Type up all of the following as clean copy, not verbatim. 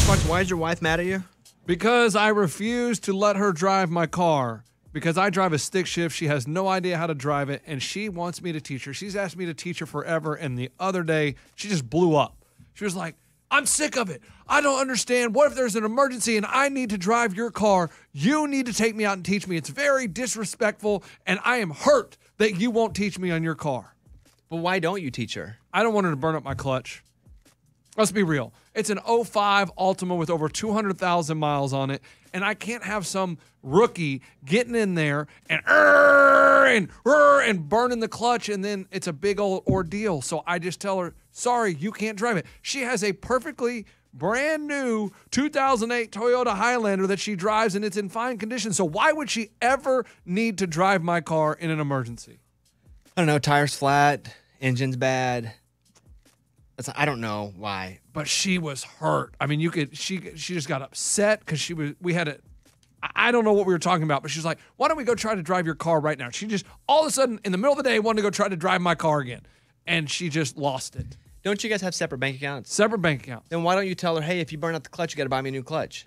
Lunchbox, why is your wife mad at you? Because I refuse to let her drive my car. Because I drive a stick shift. She has no idea how to drive it, and she wants me to teach her. She's asked me to teach her forever, and the other day, she just blew up. She was like, I'm sick of it. I don't understand. What if there's an emergency and I need to drive your car? You need to take me out and teach me. It's very disrespectful, and I am hurt that you won't teach me on your car. But why don't you teach her? I don't want her to burn up my clutch. Let's be real. It's an '05 Altima with over 200,000 miles on it, and I can't have some rookie getting in there and burning the clutch, and then it's a big old ordeal. So I just tell her, sorry, you can't drive it. She has a perfectly brand new 2008 Toyota Highlander that she drives, and it's in fine condition. So why would she ever need to drive my car in an emergency? I don't know. Tires flat, engine's bad. I don't know why. But she was hurt. I mean, she just got upset because I don't know what we were talking about, but she was like, why don't we go try to drive your car right now? She just, all of a sudden, in the middle of the day, wanted to go try to drive my car again. And she just lost it. Don't you guys have separate bank accounts? Separate bank accounts. Then why don't you tell her, hey, if you burn out the clutch, you got to buy me a new clutch?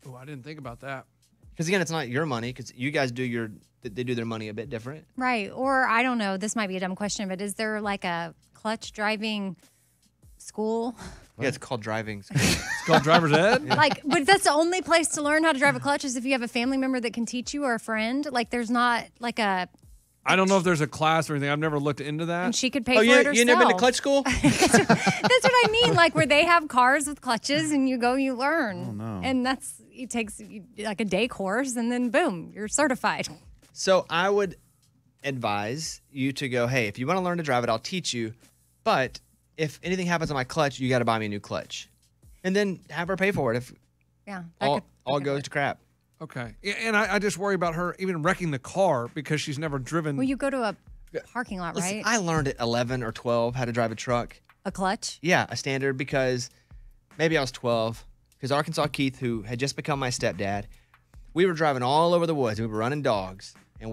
Oh, I didn't think about that. Because, again, it's not your money because you guys they do their money a bit different. Right. Or, I don't know, this might be a dumb question, but is there like a clutch driving school? Yeah, it's called driving school. It's called driver's ed? But that's the only place to learn how to drive a clutch is if you have a family member that can teach you or a friend. Like, there's not like a... I don't know if there's a class or anything. I've never looked into that. And she could pay for it herself. You never been to clutch school? That's what I mean. Like, where they have cars with clutches and you go, you learn. Oh, no. And it takes like a day course and then boom, you're certified. So I would advise you to go, hey, if you want to learn to drive it, I'll teach you. But if anything happens on my clutch, you got to buy me a new clutch. And then have her pay for it if all goes to crap. Okay. Yeah, and I just worry about her even wrecking the car because she's never driven. Well, you go to a parking lot, Listen, right? I learned at 11 or 12 how to drive a truck. A clutch? Yeah, a standard because maybe I was 12. Because Arkansas Keith, who had just become my stepdad, we were driving all over the woods. We were running dogs. And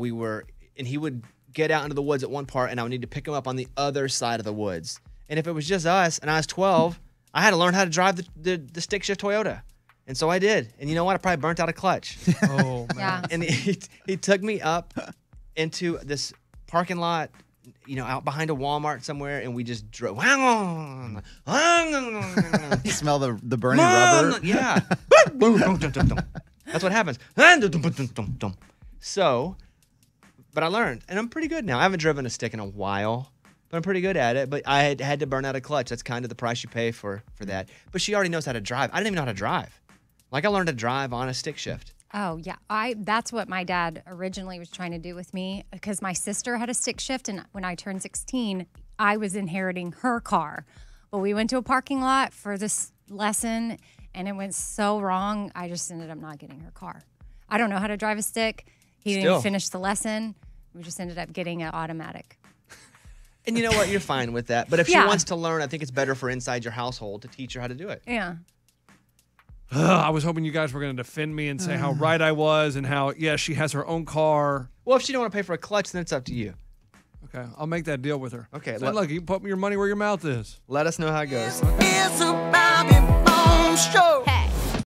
he would get out into the woods at one part and I would need to pick him up on the other side of the woods. And if it was just us and I was 12, I had to learn how to drive the stick shift Toyota. And so I did. And you know what? I probably burnt out a clutch. Oh, man. Yeah. And he took me up into this parking lot, out behind a Walmart somewhere, and we just drove. You smell the burning rubber? Yeah. That's what happens. So, but I learned, and I'm pretty good now. I haven't driven a stick in a while, but I'm pretty good at it. But I had to burn out a clutch. That's kind of the price you pay for that. But she already knows how to drive. I didn't even know how to drive. Like, I learned to drive on a stick shift. Oh, yeah. That's what my dad originally was trying to do with me because my sister had a stick shift, and when I turned 16, I was inheriting her car. But we went to a parking lot for this lesson, and it went so wrong, I just ended up not getting her car. I don't know how to drive a stick. He didn't finish the lesson. We just ended up getting an automatic. And you know what? You're fine with that. But if she wants to learn, I think it's better for inside your household to teach her how to do it. Yeah. I was hoping you guys were going to defend me and say how right I was and how, she has her own car. Well, if she don't want to pay for a clutch, then it's up to you. Okay, I'll make that deal with her. Okay. Look, you put your money where your mouth is. Let us know how it goes. It's a Bobby Bones show.